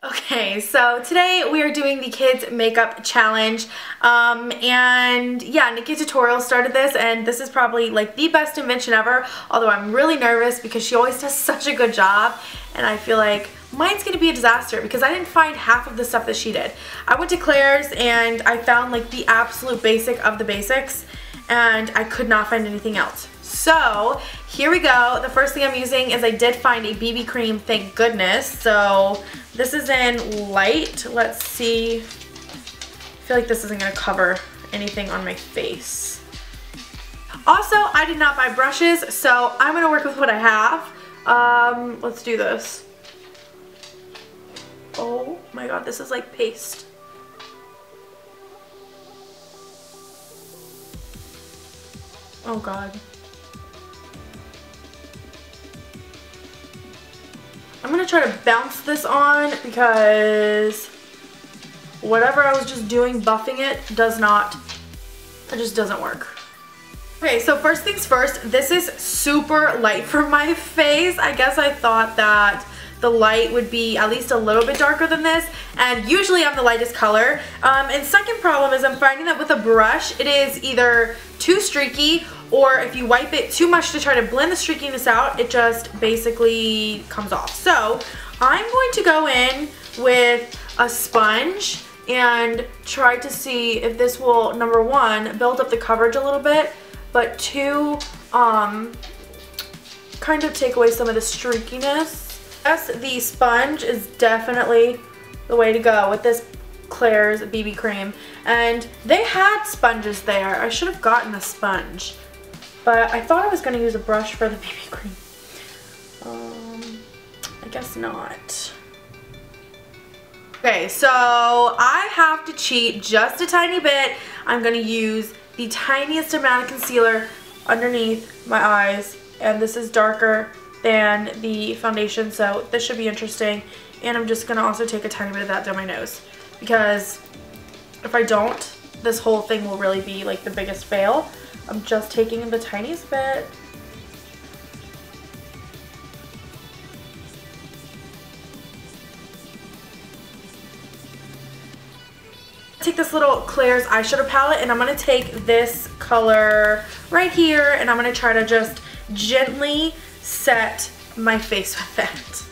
Okay, so today we are doing the kids makeup challenge, and yeah, Nikki Tutorial started this, and this is probably like the best invention ever, although I'm really nervous because she always does such a good job, and I feel like mine's gonna be a disaster because I didn't find half of the stuff that she did. I went to Claire's and I found like the absolute basic of the basics, and I could not find anything else. So here we go. The first thing I'm using is I did find a BB cream, thank goodness. So this is in light. Let's see. I feel like this isn't gonna cover anything on my face. Also, I did not buy brushes, so I'm gonna work with what I have. Let's do this. Oh my god, this is like paste. Oh god. I'm gonna try to bounce this on because whatever I was just doing, buffing it, it just doesn't work. Okay, so first things first, this is super light for my face. I guess I thought that the light would be at least a little bit darker than this, and usually I'm the lightest color. And second problem is I'm finding that with a brush, it is either too streaky, or if you wipe it too much to try to blend the streakiness out, it just basically comes off. So I'm going to go in with a sponge and try to see if this will, number one, build up the coverage a little bit, but two, kind of take away some of the streakiness. Yes, the sponge is definitely the way to go with this Claire's BB cream, and they had sponges there. I should have gotten a sponge, but I thought I was going to use a brush for the BB cream. I guess not. Okay, so I have to cheat just a tiny bit. I'm going to use the tiniest amount of concealer underneath my eyes, and this is darker than the foundation, so this should be interesting. And I'm just going to also take a tiny bit of that down my nose, because if I don't, this whole thing will really be like the biggest fail. I'm just taking the tiniest bit. Take this little Claire's eyeshadow palette, and I'm going to take this color right here, and I'm going to try to just gently set my face with that.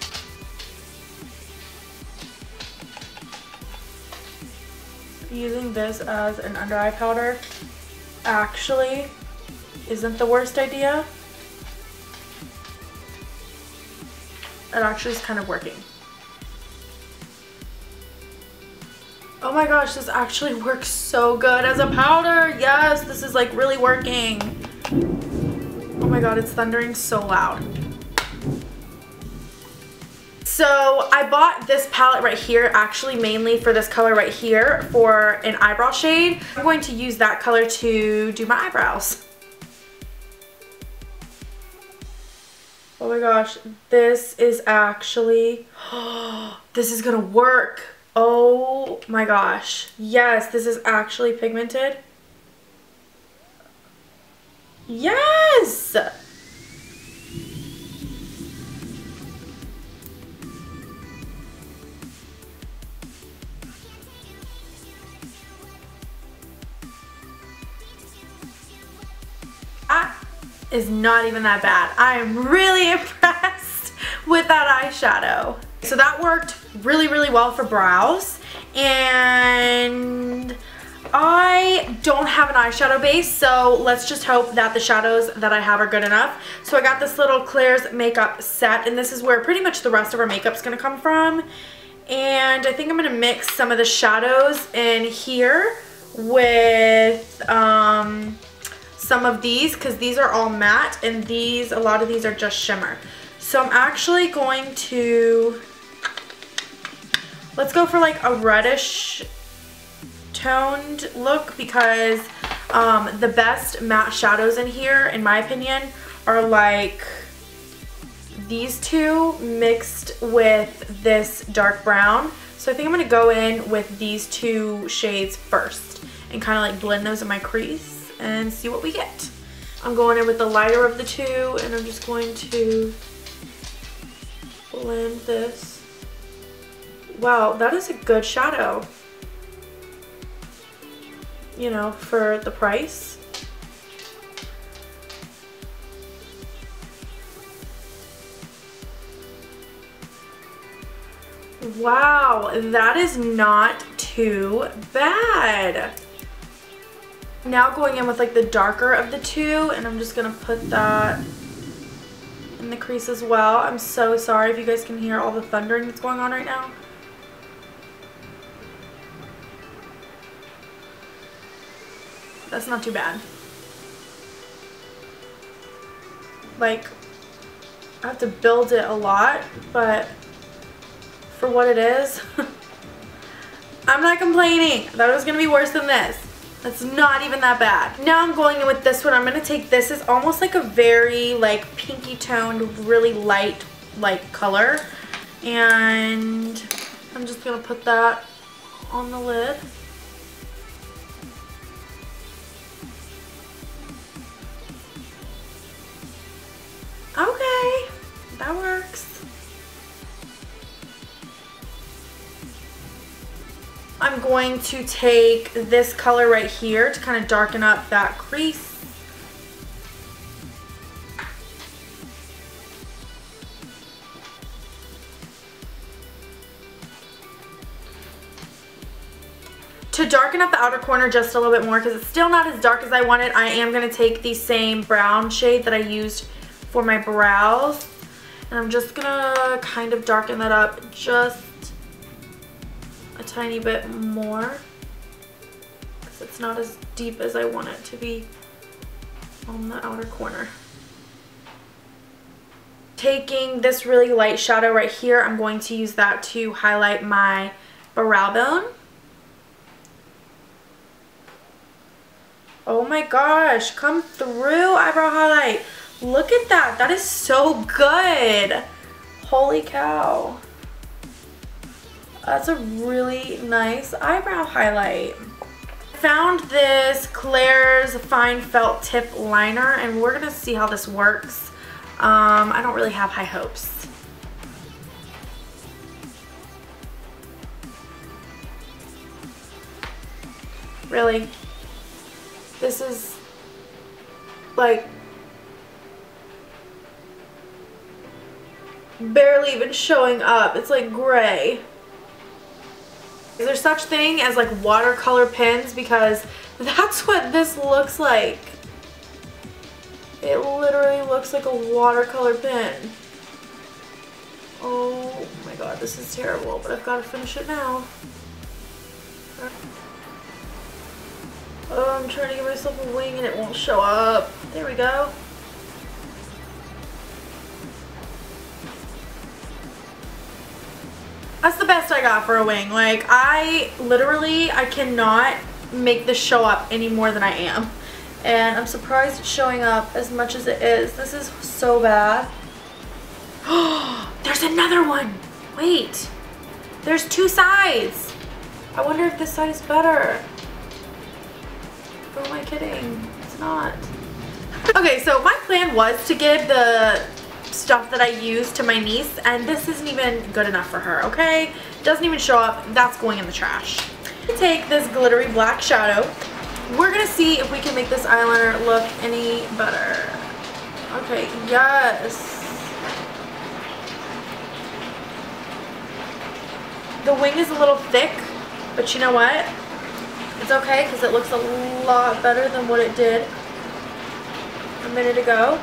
Using this as an under eye powder actually isn't the worst idea. It actually is kind of working. Oh my gosh, this actually works so good as a powder. Yes, this is like really working. Oh my god, it's thundering so loud. So I bought this palette right here actually mainly for this color right here for an eyebrow shade. I'm going to use that color to do my eyebrows. Oh my gosh, this is actually, this is gonna work. Oh my gosh. Yes, this is actually pigmented. Yes! That is not even that bad. I am really impressed with that eyeshadow. So that worked really, really well for brows, and I don't have an eyeshadow base, so let's just hope that the shadows that I have are good enough. So I got this little Claire's makeup set, and this is where pretty much the rest of our makeup's gonna come from. And I think I'm gonna mix some of the shadows in here with some of these, because these are all matte, and a lot of these are just shimmer. So I'm actually going to, let's go for like a reddish toned look, because the best matte shadows in here, in my opinion, are like these two mixed with this dark brown. So I think I'm going to go in with these two shades first and kind of like blend those in my crease and see what we get. I'm going in with the lighter of the two, and I'm just going to blend this wow, that is a good shadow. You know, for the price. Wow, that is not too bad. Now going in with like the darker of the two, and I'm just gonna put that in the crease as well. I'm so sorry if you guys can hear all the thundering that's going on right now. That's not too bad. Like, I have to build it a lot, but for what it is, I'm not complaining. I thought it was gonna be worse than this. It's not even that bad. Now I'm going in with this one. I'm gonna take this. It's almost like a very like pinky toned, really light like color. And I'm just gonna put that on the lid. Okay, that works. I'm going to take this color right here to kind of darken up that crease. To darken up the outer corner just a little bit more, because it's still not as dark as I wanted, I am going to take the same brown shade that I used for my brows. And I'm just going to kind of darken that up just a tiny bit more, because it's not as deep as I want it to be on the outer corner. Taking this really light shadow right here, I'm going to use that to highlight my brow bone. Oh my gosh, come through eyebrow highlight. Look at that, that is so good. Holy cow. That's a really nice eyebrow highlight. I found this Claire's Fine Felt Tip Liner, and we're gonna see how this works. I don't really have high hopes. Really? This is like barely even showing up. It's like gray. Is there such thing as like watercolor pens? Because that's what this looks like. It literally looks like a watercolor pen. Oh my god, this is terrible, but I've got to finish it now. Oh, I'm trying to give myself a wing and it won't show up. There we go. That's the best I got for a wing. Like, I cannot make this show up any more than I am. And I'm surprised it's showing up as much as it is. This is so bad. Oh, there's another one. Wait. There's two sides. I wonder if this side is better. Who am I kidding? It's not. Okay, so my plan was to give the stuff that I use to my niece, and this isn't even good enough for her, okay? Doesn't even show up. That's going in the trash. Take this glittery black shadow. We're gonna see if we can make this eyeliner look any better. Okay, yes. The wing is a little thick, but you know what? It's okay, because it looks a lot better than what it did a minute ago.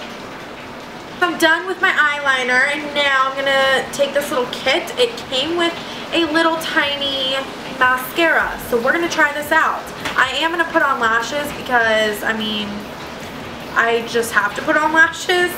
I'm done with my eyeliner, and now I'm gonna take this little kit. It came with a little tiny mascara, so we're gonna try this out. I am gonna put on lashes because, I mean, I just have to put on lashes.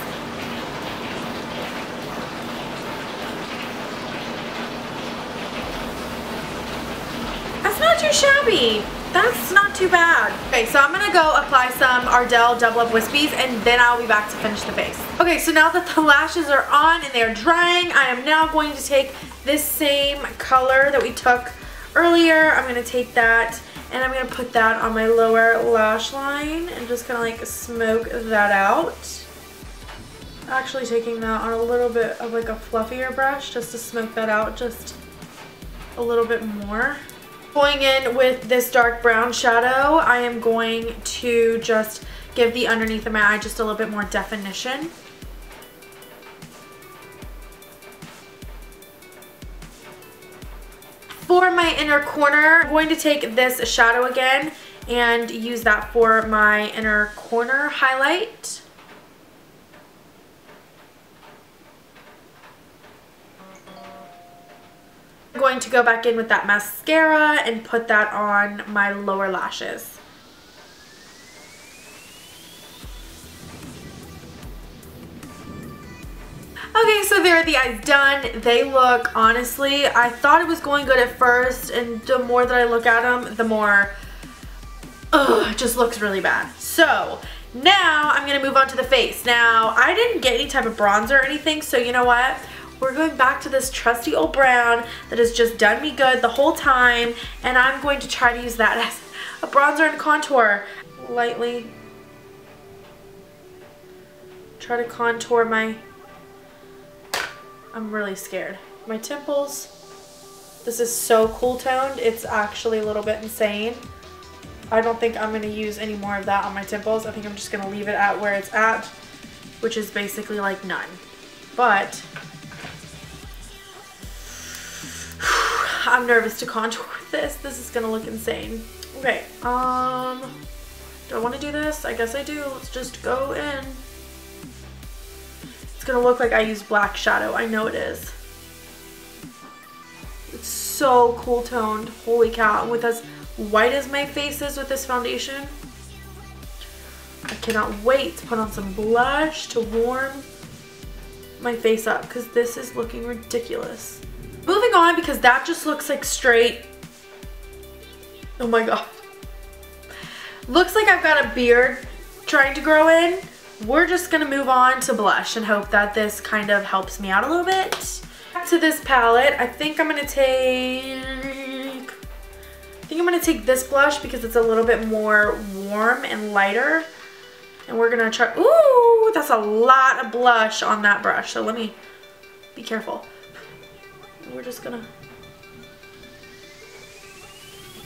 That's not too shabby. That's not too bad. Okay, so I'm gonna go apply some Ardell Double Up Wispies, and then I'll be back to finish the face. Okay, so now that the lashes are on and they're drying, I am now going to take this same color that we took earlier. I'm gonna take that and I'm gonna put that on my lower lash line and just kind of like smoke that out. Actually taking that on a little bit of like a fluffier brush just to smoke that out just a little bit more. Going in with this dark brown shadow, I am going to just give the underneath of my eye just a little bit more definition. For my inner corner, I'm going to take this shadow again and use that for my inner corner highlight. I'm going to go back in with that mascara and put that on my lower lashes. Okay, so there are the eyes done. They look, honestly, I thought it was going good at first, and the more that I look at them, the more, it just looks really bad. So now I'm gonna move on to the face. Now, I didn't get any type of bronzer or anything, so you know what? We're going back to this trusty old brown that has just done me good the whole time, and I'm going to try to use that as a bronzer and contour. Lightly try to contour my, I'm really scared. My temples, this is so cool toned, it's actually a little bit insane. I don't think I'm going to use any more of that on my temples. I think I'm just going to leave it at where it's at, which is basically like none. But I'm nervous to contour with this. This is going to look insane. Okay, do I want to do this? I guess I do. Let's just go in. It's going to look like I use black shadow. I know it is. It's so cool toned. Holy cow. And with as white as my face is with this foundation, I cannot wait to put on some blush to warm my face up because this is looking ridiculous. Moving on, because that just looks like straight, oh my god. Looks like I've got a beard trying to grow in. We're just gonna move on to blush and hope that this kind of helps me out a little bit. Back to this palette, I think I'm gonna take this blush because it's a little bit more warm and lighter. And we're gonna try, ooh, that's a lot of blush on that brush. So let me be careful. We're just gonna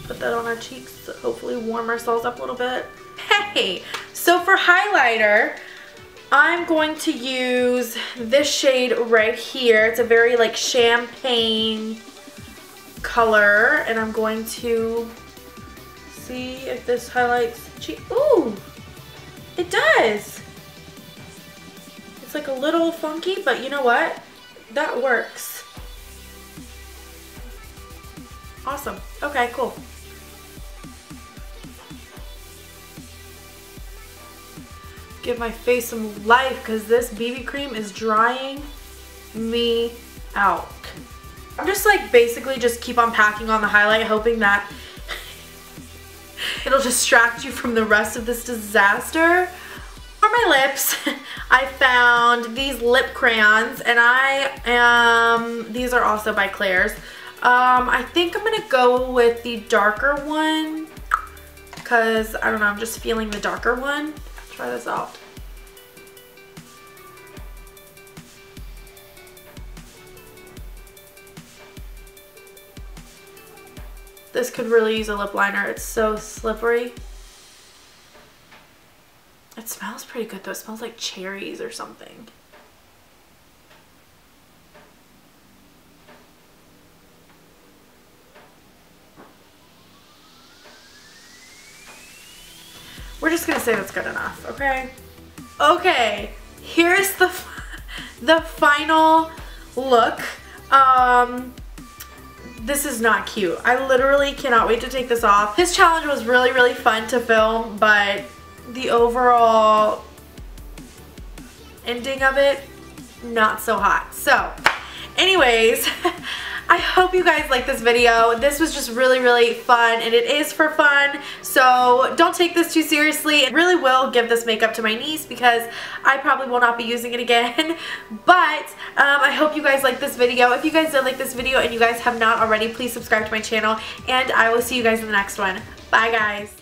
put that on our cheeks to hopefully warm ourselves up a little bit. Hey, so for highlighter, I'm going to use this shade right here. It's a very like champagne color, and I'm going to see if this highlights cheek. Ooh, it does. It's like a little funky, but you know what? That works. Awesome. Okay, cool. Give my face some life because this BB cream is drying me out. I'm just like basically just keep on packing on the highlight, hoping that it'll distract you from the rest of this disaster. For my lips, I found these lip crayons, and these are also by Claire's. I think I'm gonna go with the darker one because I don't know, I'm just feeling the darker one. Try this out. This could really use a lip liner. It's so slippery. It smells pretty good though. It smells like cherries or something. We're just gonna say that's good enough, okay? Okay, here's the final look. This is not cute. I literally cannot wait to take this off. This challenge was really, really fun to film, but the overall ending of it, not so hot. So, anyways, I hope you guys like this video. This was just really, really fun, and it is for fun, so don't take this too seriously. I really will give this makeup to my niece because I probably will not be using it again, but I hope you guys like this video. If you guys did like this video and you guys have not already, please subscribe to my channel, and I will see you guys in the next one. Bye, guys.